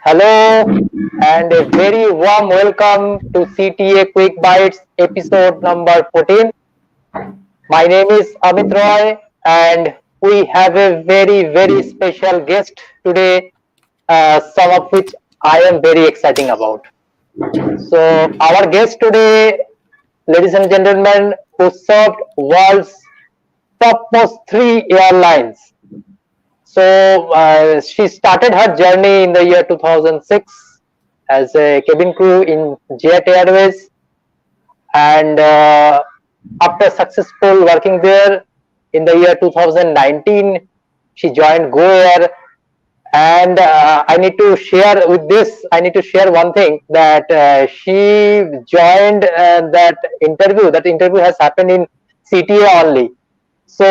Hello and a very warm welcome to CTA Quick Bites episode number 14. My name is Amit Roy and we have a very special guest today, some of which I am very exciting about. So our guest today, ladies and gentlemen, who served world's topmost three airlines. So she started her journey in the year 2006 as a cabin crew in Jet Airways, and after successful working there in the year 2019, she joined Go Air. And I need to share with this. I need to share one thing that she joined that interview. That interview has happened in CTA only. So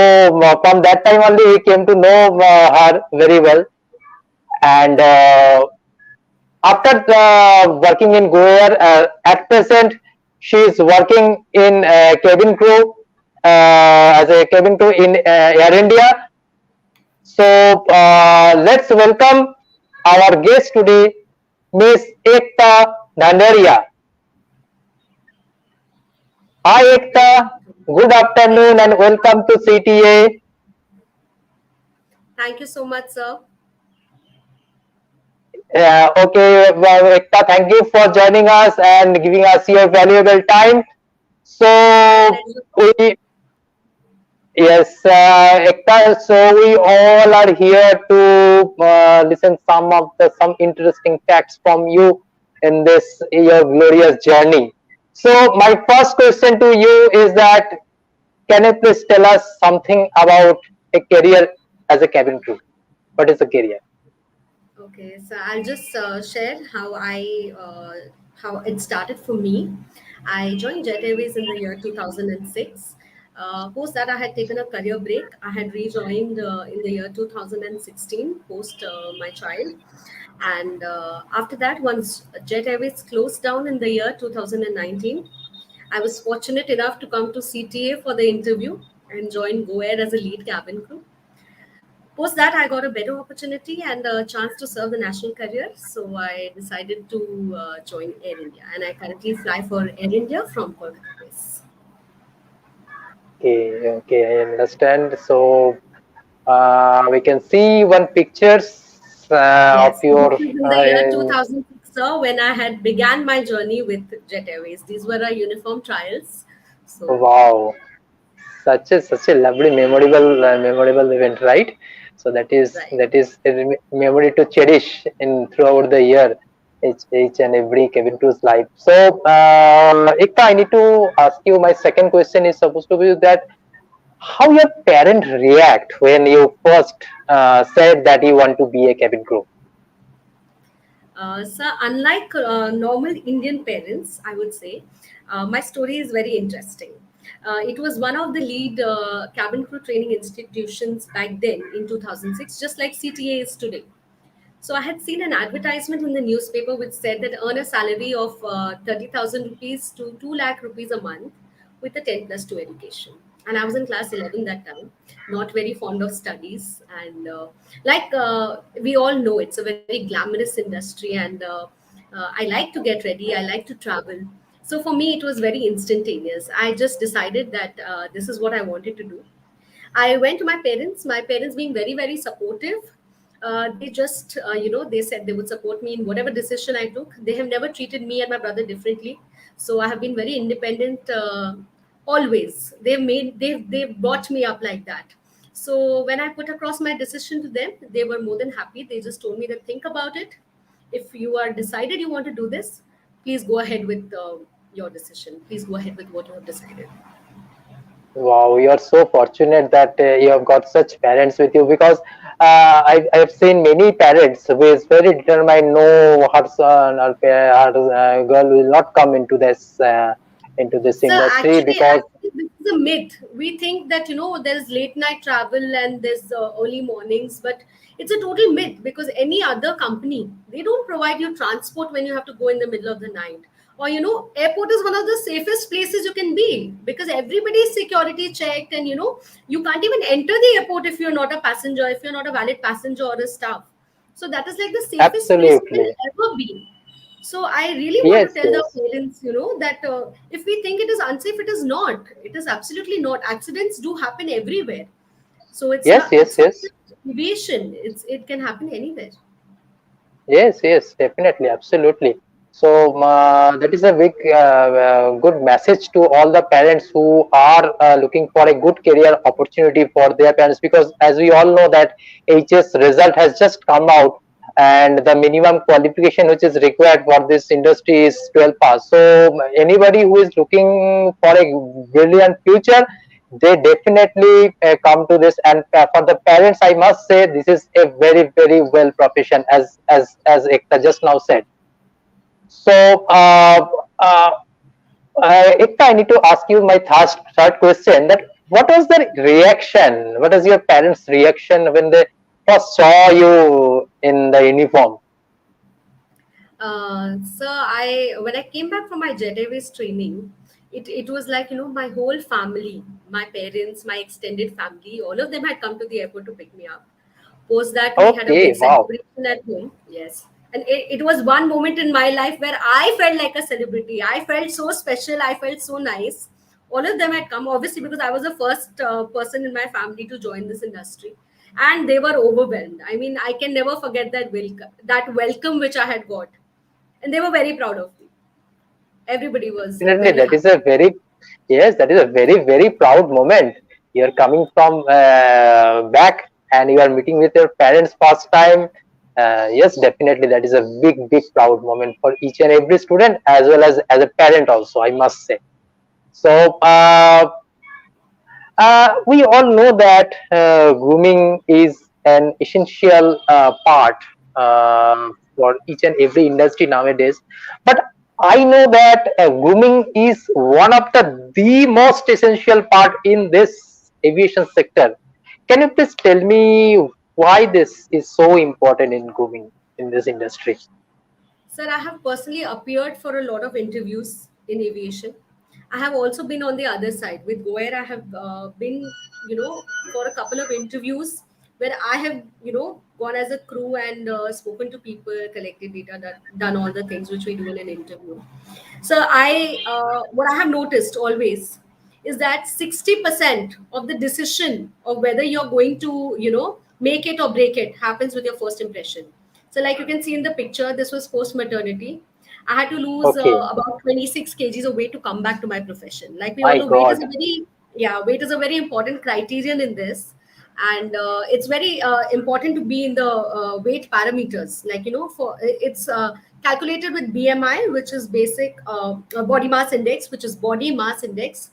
from that time only, we came to know her very well. And after working in Go Air, at present, she is working in cabin crew as a cabin crew in Air India. So let's welcome our guest today, Ms Ekta Dhandharia. Hi Ekta, good afternoon and welcome to CTA. Thank you so much, sir. Okay, well, Ekta, thank you for joining us and giving us your valuable time. My So pleasure. we Yes, Ekta, so we all are here to listen some interesting facts from you in this your glorious journey. So my first question to you is that can you please tell us something about a career as a cabin crew? What is a career? Okay, so I'll just share how it started for me. I joined Jet Airways in the year 2006. Post that, I had taken a career break. I had rejoined in the year 2016 post my child. And after that, once Jet Airways closed down in the year 2019, I was fortunate enough to come to CTA for the interview and join Go Air as a lead cabin crew. Post that, I got a better opportunity and a chance to serve the national career. So I decided to join Air India, and I currently fly for Air India from Kolkata base. Okay, okay, I understand. So we can see one pictures of Yes, this your is in the year 2006, sir, when I had began my journey with Jet Airways. These were our uniform trials. So, wow. Such a lovely memorable event, right? So that is right. that is a memory to cherish in throughout the year, each and every cabin crew's life. So Ekta, I need to ask you, my second question is supposed to be that how your parent react when you first said that you want to be a cabin crew. So, unlike normal Indian parents, I would say, my story is very interesting. It was one of the lead cabin crew training institutions back then in 2006, just like CTA is today. So I had seen an advertisement in the newspaper which said that earn a salary of 30,000 rupees to 2 lakh rupees a month with a 10 plus 2 education. And I was in class 11 that time, not very fond of studies. And we all know, it's a very glamorous industry. And I like to get ready, I like to travel. So for me, it was very instantaneous. I just decided that this is what I wanted to do. I went to my parents being very supportive. They just, they said they would support me in whatever decision I took. They have never treated me and my brother differently. So I have been very independent always. They've brought me up like that. So when I put across my decision to them, they were more than happy. They just told me that think about it. If you are decided you want to do this, please go ahead with your decision. Please go ahead with what you have decided. Wow, you are so fortunate that you have got such parents with you because I have seen many parents who is very determined. No, her son or her girl will not come into this So industry because actually, this is a myth. We think that there's late night travel and there's early mornings, but it's a total myth because any other company, they don't provide you transport when you have to go in the middle of the night. Or airport is one of the safest places you can be because everybody is security checked, and you can't even enter the airport if you're not a passenger, if you're not a valid passenger or a staff. So that is like the safest place you can Absolutely. ever be. So I really want to Yes, tell the yes. parents, that if we think it is unsafe, it is not. It is absolutely not. Accidents do happen everywhere. So it's Yes, not. yes, It's not yes. just aviation. It can happen anywhere. Yes, yes, definitely, absolutely. So that is a big, good message to all the parents who are looking for a good career opportunity for their parents, because as we all know that HS result has just come out, and the minimum qualification which is required for this industry is 12 pass. So anybody who is looking for a brilliant future, they definitely come to this. And for the parents, I must say this is a very, very well profession, as Ekta just now said. So uh, Ekta, I need to ask you my third question, that what was the reaction, what was your parents reaction when they first saw you in the uniform? So I when I came back from my Jet Airways training, it was like, my whole family, my parents, my extended family, all of them had come to the airport to pick me up. Post that, we had a Okay, big wow. celebration at home. Yes, and it was one moment in my life where I felt like a celebrity. I felt so special. I felt so nice. All of them had come, obviously, because I was the first person in my family to join this industry, and they were overwhelmed. I mean, I can never forget that welcome which I had got, and they were very proud of me. Everybody was Definitely, very that is happy. a very, yes, that is a very, very proud moment. You are coming from back and you are meeting with your parents first time. Yes, definitely, that is a big, big proud moment for each and every student, as well as a parent also, I must say. So we all know that grooming is an essential part for each and every industry nowadays. But I know that grooming is one of the most essential part in this aviation sector. Can you please tell me why this is so important in grooming in this industry? Sir, I have personally appeared for a lot of interviews in aviation. I have also been on the other side with Goer. I have been, for a couple of interviews where I have, gone as a crew and spoken to people, collected data, done all the things which we do in an interview. So what I have noticed always is that 60% of the decision of whether you're going to, make it or break it happens with your first impression. So, like you can see in the picture, this was post maternity. I had to lose Okay, about 26 kgs of weight to come back to my profession. Like we all my know, weight is God. a very, yeah, weight is a very important criterion in this, and it's very important to be in the weight parameters. Like, for it's calculated with BMI, which is basic body mass index, which is body mass index.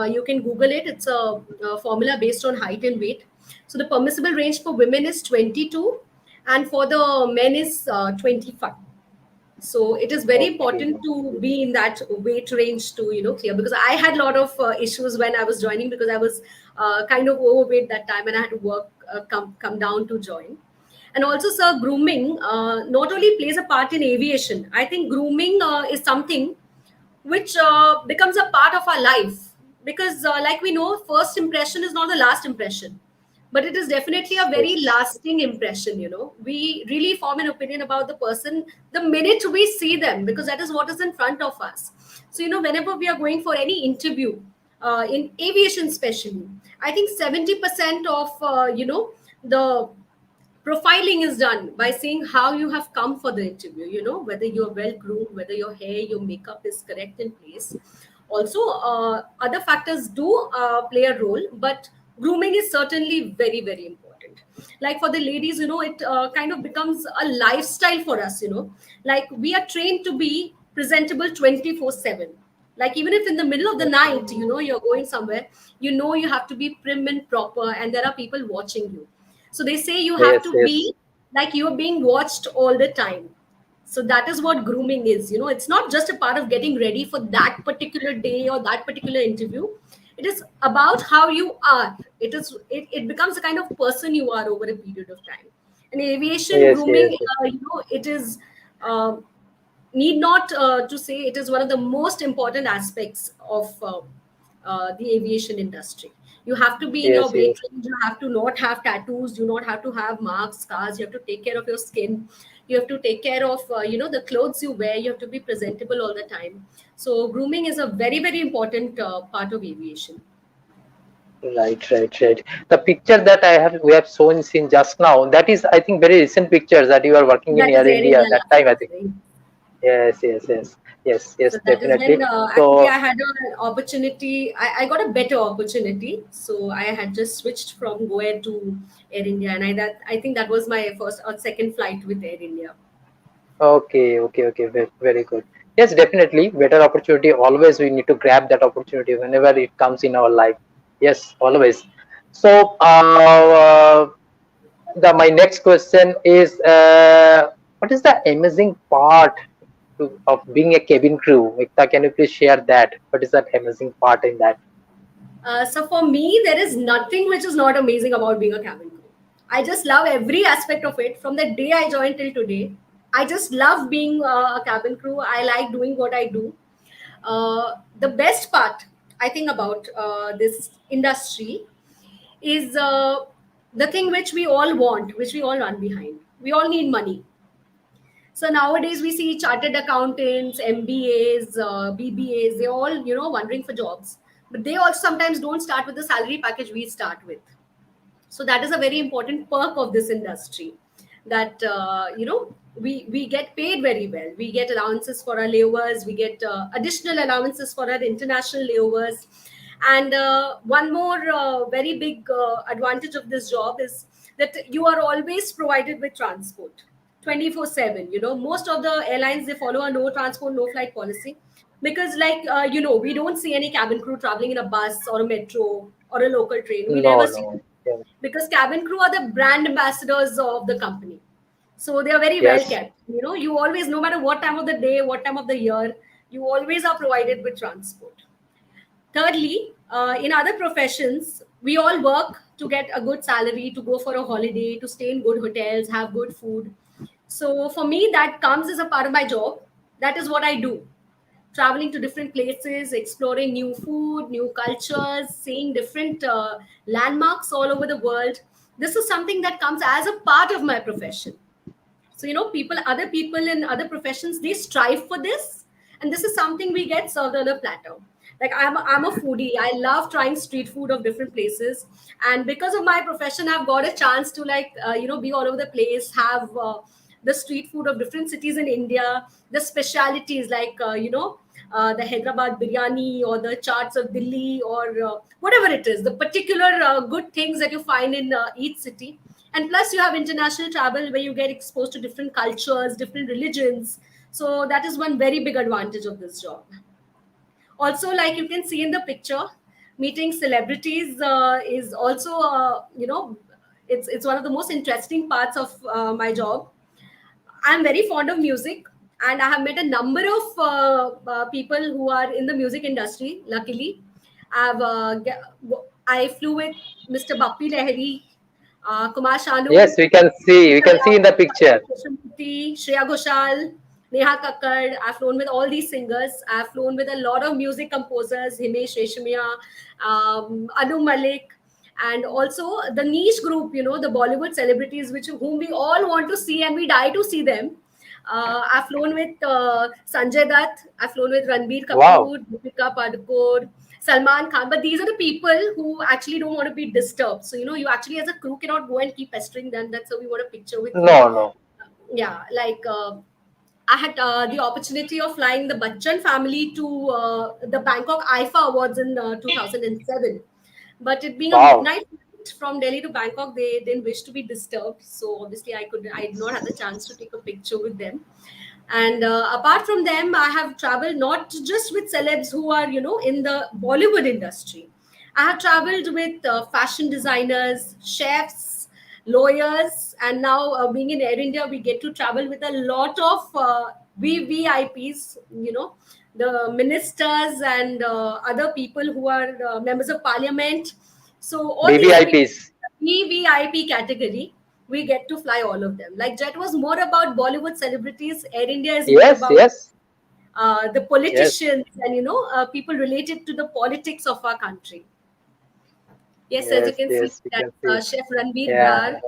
You can Google it. It's a formula based on height and weight. So the permissible range for women is 22, and for the men is 25. So it is very Okay, important to be in that weight range to, clear, because I had a lot of issues when I was joining, because I was kind of overweight that time, and I had to work come down to join. And also, sir, grooming not only plays a part in aviation. I think grooming is something which becomes a part of our life, because like we know, first impression is not the last impression, but it is definitely a very yes, lasting impression. We really form an opinion about the person the minute we see them, because that is what is in front of us. So, whenever we are going for any interview, in aviation especially, I think 70% of the profiling is done by seeing how you have come for the interview, whether you're well groomed, whether your hair, your makeup is correct in place. Also, other factors do play a role, but grooming is certainly very, very important. Like for the ladies, it kind of becomes a lifestyle for us. Like we are trained to be presentable 24/7. Like even if in the middle of the night, you're going somewhere, you have to be prim and proper, and there are people watching you. So they say you have yes, to yes, be like you're being watched all the time. So that is what grooming is. It's not just a part of getting ready for that particular day or that particular interview. It is about how you are. It becomes the kind of person you are over a period of time. In aviation yes, yes, grooming, it is uh, need not to say, it is one of the most important aspects of the aviation industry. You have to be in your Yes, weight yes. range. You have to not have tattoos. Do not have to have marks, scars. You have to take care of your skin. You have to take care of the clothes you wear. You have to be presentable all the time. So grooming is a very very important part of aviation. Right, right, right. The picture that we have shown seen just now, that is, I think, very recent pictures that you are working in That is Air Air India India that last time, I year, think. right? Yes, yes, yes, yes, So yes, that is when definitely. actually I So, had an opportunity. I got a better opportunity. So I had just switched from Go Air to Air India, and I think that was my first or second flight with Air India. okay, okay, okay, very, very good. Yes, definitely. Better opportunity. Always we need to grab that opportunity whenever it comes in our life. Yes, always. So, my next question is, what is the amazing part of being a cabin crew? Ekta, can you please share that? What is that amazing part in that? So for me, there is nothing which is not amazing about being a cabin crew. I just love every aspect of it from the day I joined till today. I just love being a cabin crew. I like doing what I do. The best part I think about this industry is the thing which we all want, which we all run behind. We all need money. So nowadays we see chartered accountants, MBAs, BBAs. They're all wondering for jobs, but they also sometimes don't start with the salary package we start with. So that is a very important perk of this industry, that we get paid very well. We get allowances for our layovers. We get additional allowances for our international layovers. And one more very big advantage of this job is that you are always provided with transport 24/7. Most of the airlines, they follow a no transport no flight policy, because like we don't see any cabin crew traveling in a bus or a metro or a local train. We No, never see no. them, Yes, because cabin crew are the brand ambassadors of the company. So they are very well yes. kept. You always, no matter what time of the day, what time of the year, you always are provided with transport. Thirdly, in other professions, we all work to get a good salary, to go for a holiday, to stay in good hotels, have good food. So for me, that comes as a part of my job. That is what I do, traveling to different places, exploring new food, new cultures, seeing different landmarks all over the world. This is something that comes as a part of my profession. So other people in other professions, they strive for this, and this is something we get served on a platter. Like I'm a foodie. I love trying street food of different places, and because of my profession, I've got a chance to be all over the place, have the street food of different cities in India, the specialities like the Hyderabad biryani or the chaats of Delhi, or whatever it is, the particular good things that you find in each city. And plus you have international travel where you get exposed to different cultures, different religions. So that is one very big advantage of this job. Also, like you can see in the picture, meeting celebrities is also it's one of the most interesting parts of my job. I'm very fond of music, and I have met a number of people who are in the music industry. Luckily, I flew with Mr. Bappi Lahiri, Kumar Sanu, Yes, we can see in the picture. Krishnamurti, Shreya Ghoshal, Neha Kakkar. I've flown with all these singers. I've flown with a lot of music composers, Himesh Reshamia, Anu Malik, and also the niche group, the Bollywood celebrities, which whom we all want to see and we die to see them. I've flown with Sanjay Dutt. I've flown with Ranbir Wow. Kapoor, Deepika Padukone, Salman Khan. But these are the people who actually don't want to be disturbed. So you actually as a crew cannot go and keep pestering them. That's how we want a picture with you. No, no. Yeah, like I had the opportunity of flying the Bachchan family to the Bangkok IFA Awards in 2007. But it being a Wow. midnight flight from Delhi to Bangkok, they didn't wish to be disturbed. So obviously, I did not have the chance to take a picture with them. And apart from them, I have traveled not just with celebs who are in the Bollywood industry. I have traveled with fashion designers, chefs, lawyers, and now being in Air India, we get to travel with a lot of VVIPs, the ministers and other people who are members of parliament. So all these people, BBIPs. VVIP category, we get to fly all of them. Like Jet was more about Bollywood celebrities. Air India is more Yes, about yes, the yes. politicians and people related to the politics of our country. Yes, as you Yes, can see yes, you that can see. Chef Ranveer Yeah. Brar.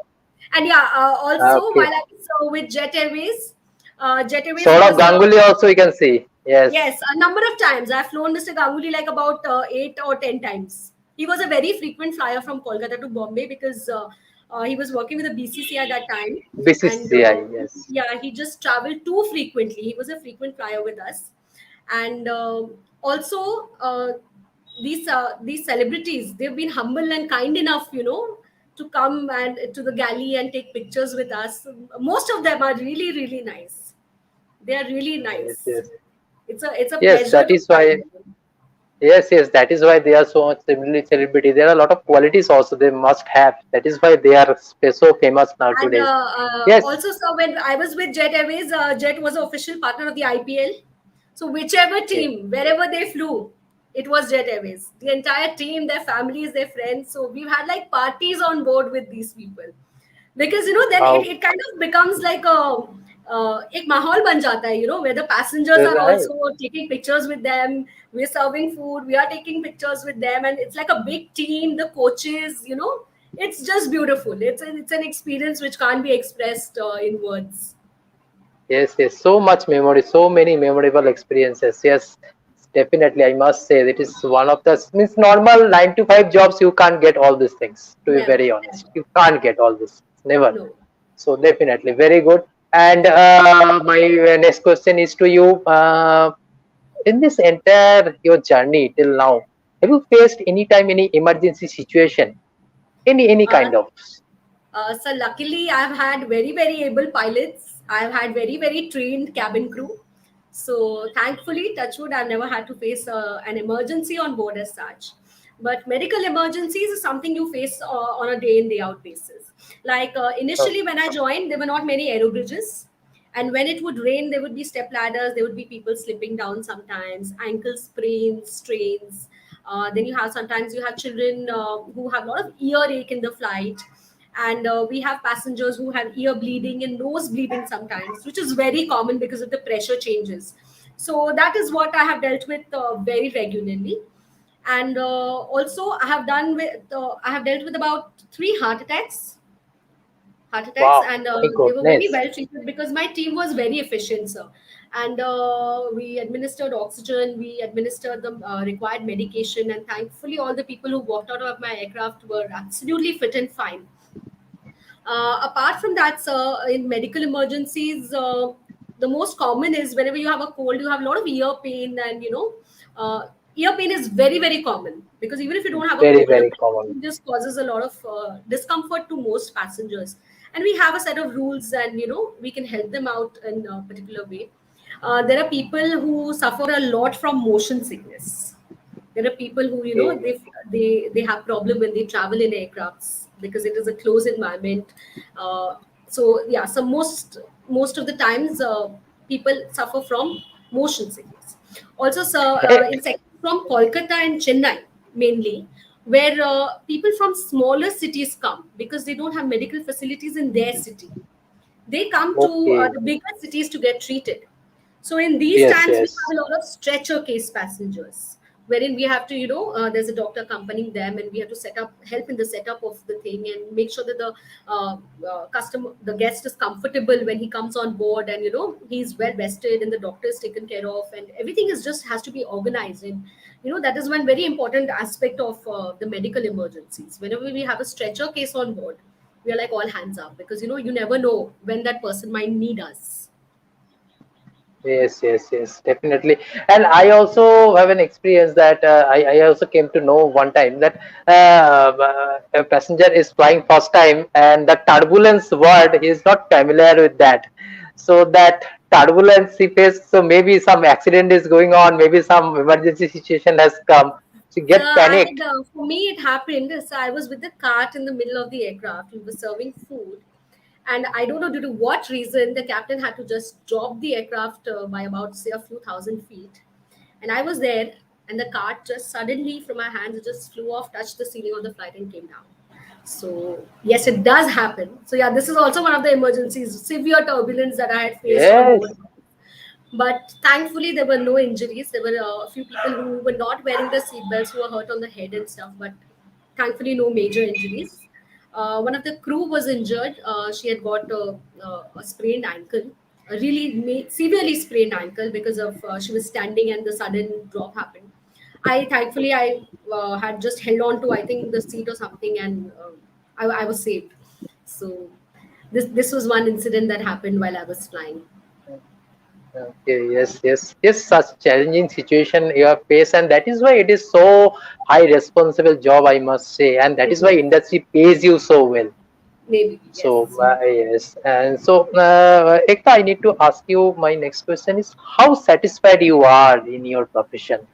And yeah, also Okay. while I was with Jet Airways Sort of was Ganguly also you can see. Yes. yes, a number of times. I've flown Mr. Ganguly like about 8 or 10 times. He was a very frequent flyer from Kolkata to Bombay because he was working with the BCC at that time, and BCCI. Yes. yeah, he just traveled too frequently. He was a frequent flyer with us, and also these celebrities, they've been humble and kind enough, to come and to the galley and take pictures with us. Most of them are really really nice. They are really Yes. nice. Yes. It's a Yes. pleasure That to is fly why. with them. Yes. Yes. That is why they are so much similarly celebrity. There are a lot of qualities also they must have. That is why they are so famous now And today. Yes. also, so when I was with Jet Airways, Jet was the official partner of the IPL. So whichever Okay. team, wherever they flew, it was Jet Airways. The entire team, their families, their friends. So we've had like parties on board with these people. Because then Wow. it kind of becomes like एक माहौल बन जाता है, where the passengers are Right. also taking pictures with them. We're serving food, we are taking pictures with them, and it's like a big team, the coaches, it's just beautiful. It's an experience which can't be expressed in words. Yes, yes, so much memory, so many memorable experiences. Yes, definitely, I must say it is one of the means normal 9 to 5 jobs. You can't get all these things. To be Never, very honest, never. you can't get all this. Never. No. So definitely, very good. And my next question is to you. In this entire your journey till now, have you faced any time any emergency situation? Any uh, kind of? So luckily, I've had very, very able pilots. I've had very, very trained cabin crew. So thankfully, touchwood, I've never had to face an emergency on board as such. But medical emergencies is something you face on a day in day out basis. Like Oh, initially when I joined, there were not many aero bridges, and when it would rain, there would be step ladders. There would be people slipping down sometimes, ankle sprains, strains. Then you have sometimes you have children who have a lot of earache in the flight, and we have passengers who have ear bleeding and nose bleeding sometimes, which is very common because of the pressure changes. So that is what I have dealt with very regularly. And also I have dealt with about 3 heart attacks, wow, and my they were very goodness. well treated because my team was very efficient, sir. And we administered oxygen, we administered the required medication, and thankfully all the people who walked out of my aircraft were absolutely fit and fine. Apart from that, sir, in medical emergencies, the most common is whenever you have a cold, you have a lot of ear pain, and ear pain is very very common because even if you don't have a Very, cold, the very common. pain just causes a lot of discomfort to most passengers. And we have a set of rules, and we can help them out in a particular way. There are people who suffer a lot from motion sickness. There are people who Okay. they have problem when they travel in aircrafts because it is a closed environment. So yeah, so most of the times people suffer from motion sickness. Also, so Eh, in sectors from Kolkata and Chennai mainly, where people from smaller cities come because they don't have medical facilities in their city. They come to okay. the bigger cities to get treated. So in these Yes, times, we yes. have a lot of stretcher case passengers, wherein we have to, there's a doctor accompanying them, and we have to help in the setup of the thing, and make sure that the guest is comfortable when he comes on board, and he's well rested, and the doctor is taken care of, and everything is just has to be organized. And that is one very important aspect of the medical emergencies. Whenever we have a stretcher case on board, we are like all hands up because you never know when that person might need us. Yes, yes, yes, definitely. And I also have an experience that I also came to know one time that a passenger is flying first time and the turbulence word he is not familiar with that. So that turbulence he faced, so maybe some accident is going on, maybe some emergency situation has come. So So get panicked. for me, it happened. So I was with the cart in the middle of the aircraft. We were serving food, and I don't know due to what reason the captain had to just drop the aircraft by about say a few thousand feet, and I was there, and the cart just suddenly from my hands it just flew off, touched the ceiling of the flight, and came down. So yes, it does happen. So yeah, this is also one of the emergencies, severe turbulence that I had faced on Yes. board. But thankfully, there were no injuries. There were a few people who were not wearing the seatbelts who were hurt on the head and stuff. But Thankfully, no major injuries. One of the crew was injured. She had got a sprained ankle, a really severely sprained ankle because of she was standing and the sudden drop happened. I had just held on to, I think, the seat or something, and I was saved. So this was one incident that happened while I was flying. Okay, yes, yes, yes. Such challenging situation you have faced, and that is why it is so high responsible job, I must say, and that is why Mhm. industry pays you so well. Maybe So yes, maybe. yes, and so Ekta, I need to ask you. My next question is: how satisfied you are in your profession?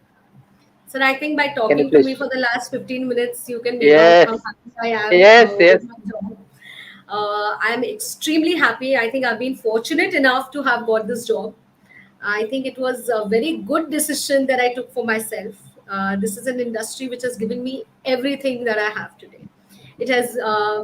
So I think by Can you talking to me please? for the last 15 minutes, you can make out how Yes, happy I am yes, with yes. my job. I'm extremely happy. I think I've been fortunate enough to have got this job. I think it was a very good decision that I took for myself. This is an industry which has given me everything that I have today. It has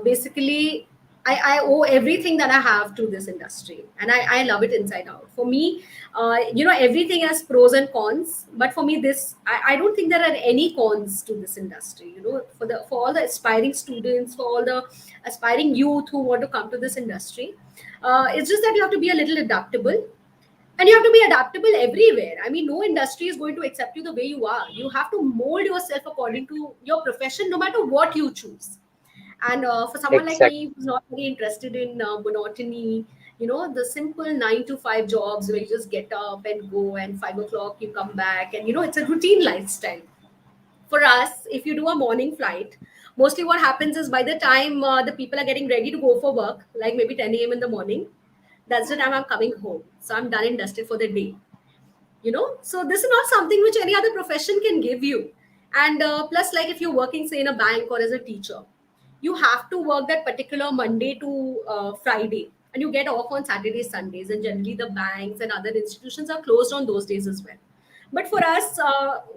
basically, I owe everything that I have to this industry, and I love it inside out. For me, everything has pros and cons, but for me, I don't think there are any cons to this industry. For all the aspiring students, for all the aspiring youth who want to come to this industry, it's just that you have to be a little adaptable, and you have to be adaptable everywhere. I mean, no industry is going to accept you the way you are. You have to mold yourself according to your profession, no matter what you choose. And for someone like Exact. me who's not very interested in monotony, the simple 9 to 5 jobs where you just get up and go, and 5 o'clock you come back, and it's a routine lifestyle. For us, if you do a morning flight, mostly what happens is by the time the people are getting ready to go for work, like maybe 10 a.m. in the morning, that's the time I'm coming home. So I'm done and dusted for the day. So this is not something which any other profession can give you. And plus, like if you're working, say, in a bank or as a teacher, you have to work that particular Monday to Friday, and you get off on Saturdays, Sundays, and generally the banks and other institutions are closed on those days as well. But for us,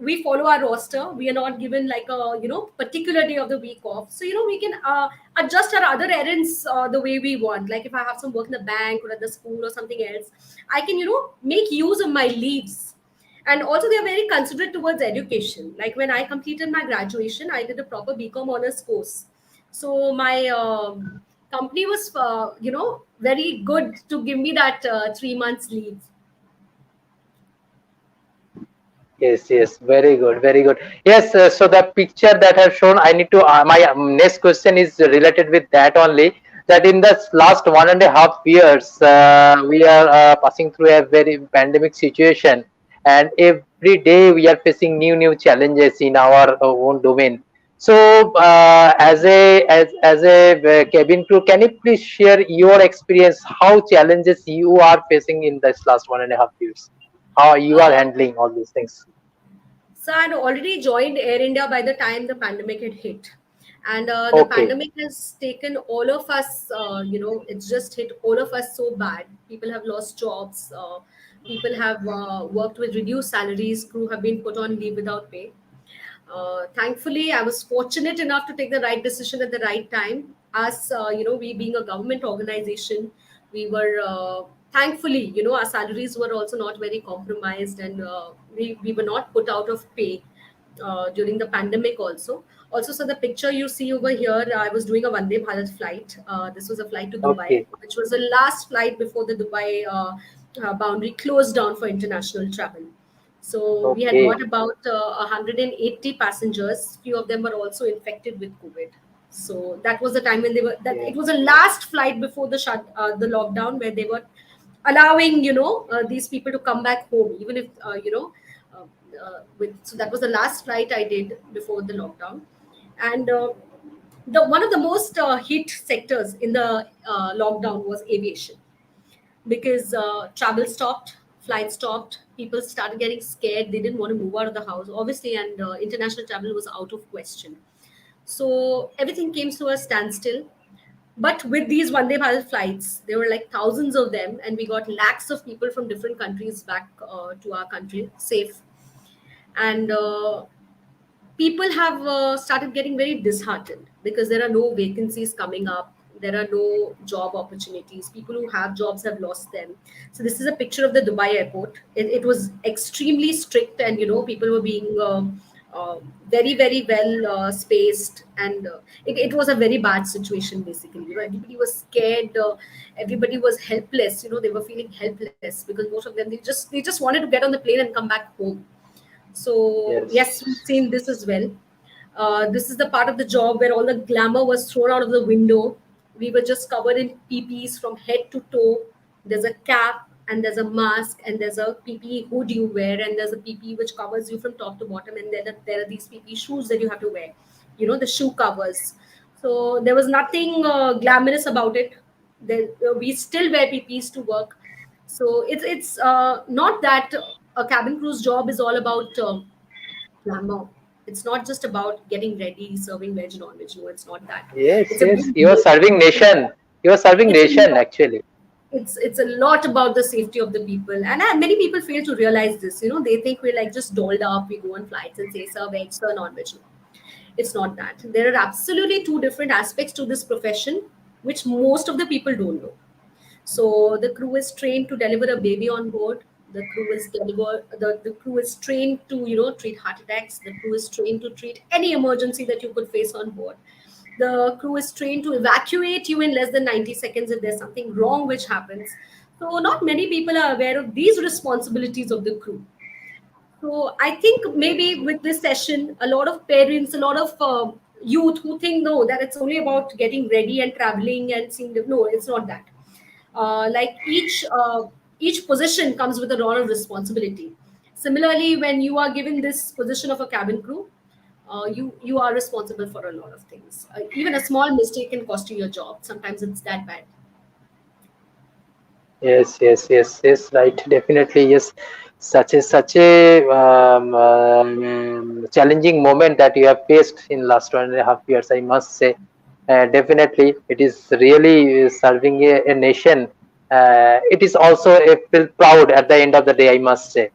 we follow our roster. We are not given like a particular day of the week off, so we can adjust our other errands the way we want. Like if I have some work in the bank or at the school or something else, I can make use of my leaves. And also they are very considerate towards education. Like when I completed my graduation, I did a proper BCom honors course. So my company was very good to give me that 3 months leave. Yes, yes, very good, very good. Yes, so the picture that I've shown, I need to. My next question is related with that only. That in the last 1.5 years, we are passing through a very pandemic situation, and every day we are facing new challenges in our own domain. So, as a cabin crew, can you please share your experience? How challenges you are facing in this last 1.5 years? How you are Uh, handling all these things? So I'd already joined Air India by the time the pandemic had hit. And the Okay, pandemic has taken all of us, it's just hit all of us so bad. People have lost jobs. People have worked with reduced salaries. Crew have been put on leave without pay. Thankfully, I was fortunate enough to take the right decision at the right time. Us, we being a government organization, we were thankfully, our salaries were also not very compromised, and we were not put out of pay during the pandemic also. Also, so the picture you see over here, I was doing a Vande Bharat flight. This was a flight to Dubai, okay, which was the last flight before the Dubai boundary closed down for international travel. So we had got okay. about 180 passengers. Few of them were also infected with COVID. So that was the time when they were. That Yeah. it was the last flight before the lockdown, where they were allowing these people to come back home, even if Uh, so that was the last flight I did before the lockdown, and the one of the most hit sectors in the lockdown was aviation, because travel stopped, flights stopped, people started getting scared. They didn't want to move out of the house, obviously, and international travel was out of question. So everything came to a standstill. But with these Vande Bharat flights, there were like thousands of them, and we got lakhs of people from different countries back to our country safe. And people have started getting very disheartened because there are no vacancies coming up. There are no job opportunities. People who have jobs have lost them. So this is a picture of the Dubai airport. It was extremely strict, and people were being very well spaced, and it was a very bad situation. Basically, everybody was scared, everybody was helpless. They were feeling helpless because most of them they just wanted to get on the plane and come back home. So yes, we've Yes. seen this as well. This is the part of the job where all the glamour was thrown out of the window. We were just covered in PPs from head to toe. There's a cap and there's a mask and there's a PPE hood you wear, and there's a PPE which covers you from top to bottom, and then there are these PPE shoes that you have to wear. The shoe covers. So there was nothing glamorous about it. We still wear PPEs to work. So it's not that a cabin crew's job is all about glamour. It's not just about getting ready, serving veg, non-veg. No, it's not that. Yes, It's a yes. big You are deal. serving nation. You are serving It's a nation lot. actually. It's a lot about the safety of the people, and many people fail to realize this. They think we're like just dolled up. We go on flights and say sir veg, sir non-veg. No, it's not that. There are absolutely two different aspects to this profession, which most of the people don't know. So the crew is trained to deliver a baby on board. The crew is trained to treat heart attacks. The crew is trained to treat any emergency that you could face on board. The crew is trained to evacuate you in less than 90 seconds if there's something wrong which happens. So not many people are aware of these responsibilities of the crew. So I think maybe with this session, a lot of parents, a lot of youth who think no, that it's only about getting ready and traveling and seeing the no, it's not that. Like each position comes with a lot of responsibility. Similarly, when you are given this position of a cabin crew, you are responsible for a lot of things. Even a small mistake can cost you your job. Sometimes it's that bad. Yes, yes, yes, yes, right. Definitely, yes. Such a challenging moment that you have faced in last 1.5 years, I must say. Definitely, it is really serving a nation. It is also a feel proud at the end of the day, I must say,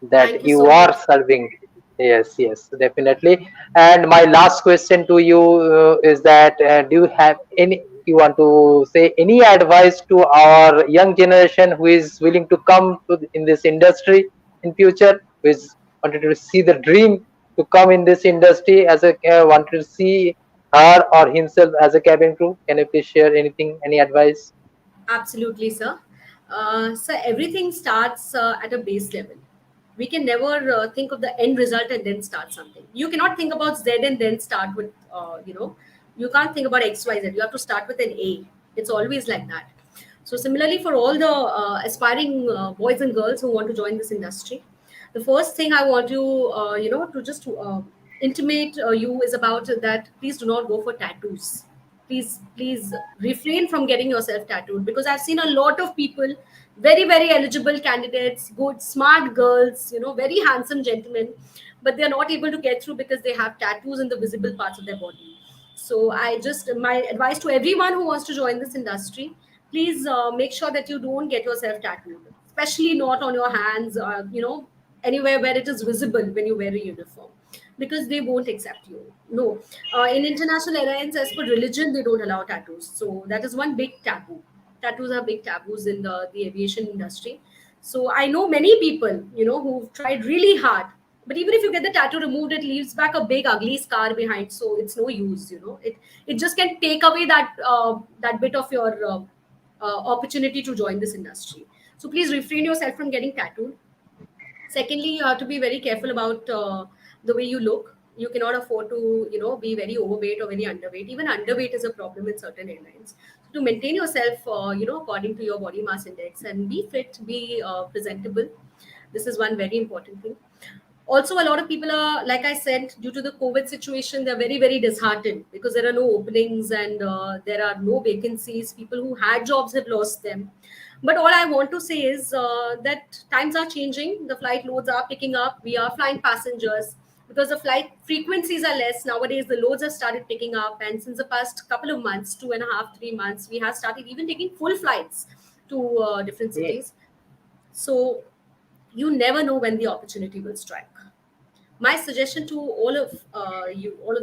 that Thank you you so are much. serving. Yes, yes, definitely. And my last question to you is that do you have any, you want to say any advice to our young generation who is willing to come to in this industry in future, who is wanted to see the dream to come in this industry as a wanted to see her or himself as a cabin crew? Can you please share anything, any advice? Absolutely, sir. So everything starts at a base level. We can never think of the end result and then start something. You cannot think about Z and then start with, you can't think about X, Y, Z. You have to start with an A. It's always like that. So similarly, for all the aspiring boys and girls who want to join this industry, the first thing I want you, to just intimate you is about that. Please do not go for tattoos. Please refrain from getting yourself tattooed, because I've seen a lot of people, very eligible candidates, good smart girls, very handsome gentlemen, but they're not able to get through because they have tattoos in the visible parts of their body. So my advice to everyone who wants to join this industry, please make sure that you don't get yourself tattooed, especially not on your hands, anywhere where it is visible when you wear a uniform, because they won't accept you. No, in international airlines, as per religion, they don't allow tattoos. So that is one big taboo. Tattoos are big taboos in the aviation industry. So I know many people, who've tried really hard, but even if you get the tattoo removed, it leaves back a big ugly scar behind. So it's no use. It just can take away that bit of your opportunity to join this industry. So please refrain yourself from getting tattooed. Secondly, you have to be very careful about the way you look. You cannot afford to be very overweight or very underweight. Even underweight is a problem in certain airlines. So to maintain yourself according to your body mass index, and be fit, be presentable, this is one very important thing. Also, a lot of people are, like I said, due to the COVID situation, they're very disheartened because there are no openings, and there are no vacancies. People who had jobs have lost them. But all I want to say is that times are changing. The flight loads are picking up. We are flying passengers because the flight frequencies are less nowadays. The loads have started picking up, and since the past couple of months, 2.5 3 months, we have started even taking full flights to different Yes. cities. So you never know when the opportunity will strike. My suggestion to all of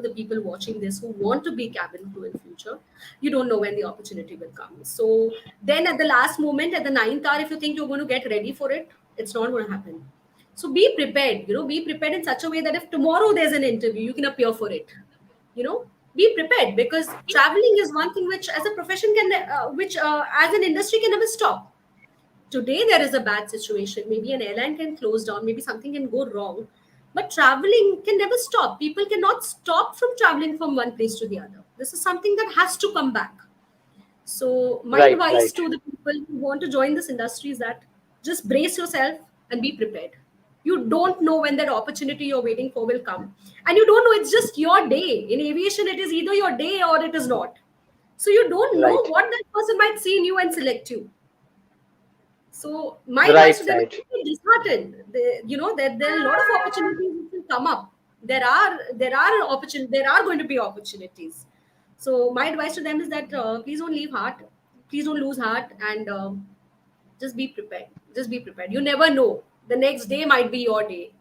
the people watching this who want to be cabin crew in future, you don't know when the opportunity will come. So then at the last moment, at the ninth hour, if you think you're going to get ready for it, it's not going to happen. So be prepared, be prepared in such a way that if tomorrow there's an interview, you can appear for it. you know be prepared, because traveling is one thing which as a profession can which as an industry can never stop. Today there is a bad situation, maybe an airline can close down, maybe something can go wrong, but traveling can never stop. People cannot stop from traveling from one place to the other. This is something that has to come back. So my Right, advice right. to the people who want to join this industry is that just brace yourself and be prepared. You don't know when that opportunity you're waiting for will come, and you don't know, it's just your day. In aviation, it is either your day or it is not. So you don't know Right, what that person might see in you and select you. So my advice right, to them is right. don't be disheartened. That there are a lot of opportunities which will come up. There are going to be opportunities. So my advice to them is that please don't leave heart, please don't lose heart, and just be prepared. Just be prepared. You never know. The next day might be your day.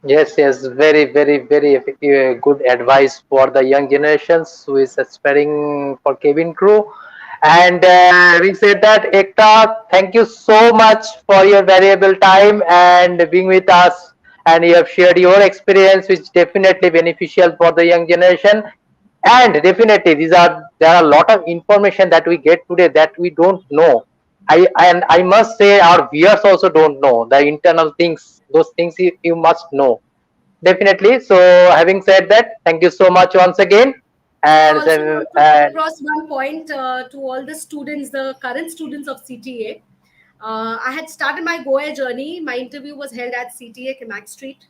Yes, yes, very, very, very good advice for the young generations who is aspiring for cabin crew. And having said that, Ekta, thank you so much for your valuable time and being with us. And you have shared your experience, which is definitely beneficial for the young generation. And definitely, there are a lot of information that we get today that we don't know. I must say our viewers also don't know the internal things. Those things you must know definitely. So having said that, thank you so much once again. I And also want to put across one point to all the students, the current students of CTA. I had started my Goa journey. My interview was held at CTA Kimax Street.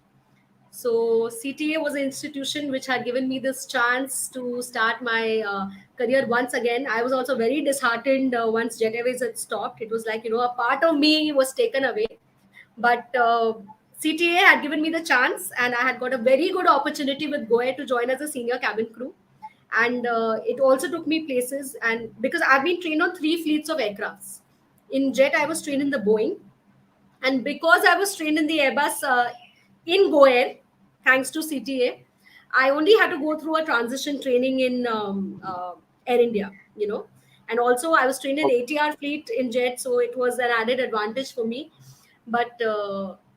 So CTA was an institution which had given me this chance to start my career once again. I was also very disheartened once Jet Airways had stopped. It was like, a part of me was taken away. But CTA had given me the chance, and I had got a very good opportunity with Goa to join as a senior cabin crew. And it also took me places, and because I've been trained on three fleets of aircrafts. In Jet, I was trained in the Boeing, and because I was trained in the Airbus in GoAir, thanks to CTA, I only had to go through a transition training in Air India, and also I was trained in ATR fleet in Jet, so it was an added advantage for me. But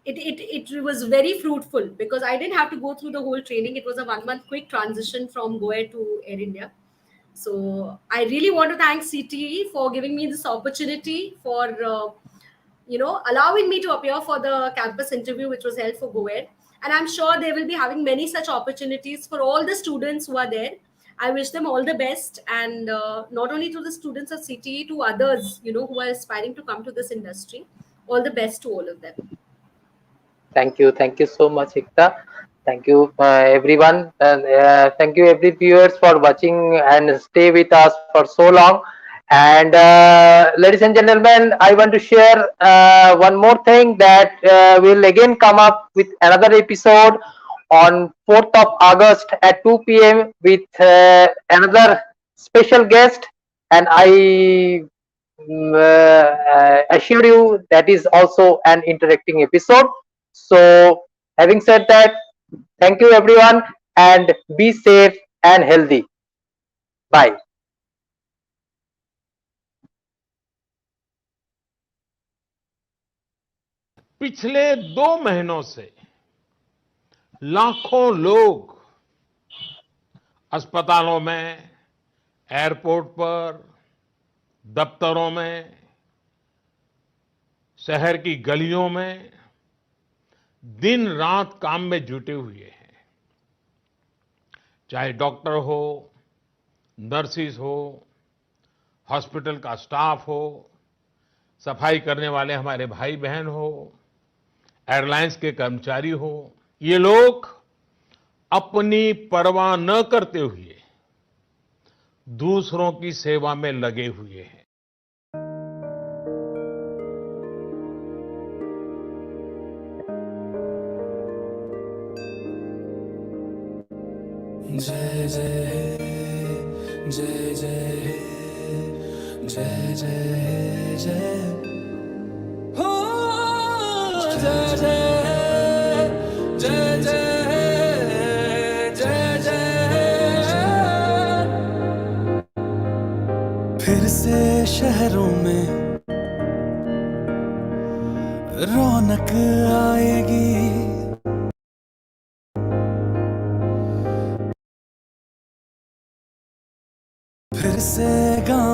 it was very fruitful because I didn't have to go through the whole training. It was a 1 month quick transition from GoAir to Air India. So I really want to thank CTE for giving me this opportunity, for allowing me to appear for the campus interview which was held for Goer. And I'm sure they will be having many such opportunities for all the students who are there. I wish them all the best, and not only to the students of CTE, to others who are aspiring to come to this industry. All the best to all of them. thank you so much, Ekta. Thank you, everyone, and thank you, every viewers, for watching and stay with us for so long. And ladies and gentlemen, I want to share one more thing that we'll again come up with another episode on 4th of August at 2 p.m. with another special guest, and I assure you that is also an interacting episode. So, having said that, thank you everyone and be safe and healthy. Bye. पिछले 2 महीनों से लाखों लोग अस्पतालों में, airport पर, दफ्तरों में, शहर की गलियों में दिन रात काम में जुटे हुए हैं। चाहे डॉक्टर हो, नर्सिस हो, हॉस्पिटल का स्टाफ हो, सफाई करने वाले हमारे भाई बहन हो, एयरलाइंस के कर्मचारी हो, ये लोग अपनी परवाह न करते हुए दूसरों की सेवा में लगे हुए हैं। जय जय हे जय जय हे जय जय हे जय हो जय जय हे जय जय हे जय जय हे। फिर से शहरों में रौनक आएगी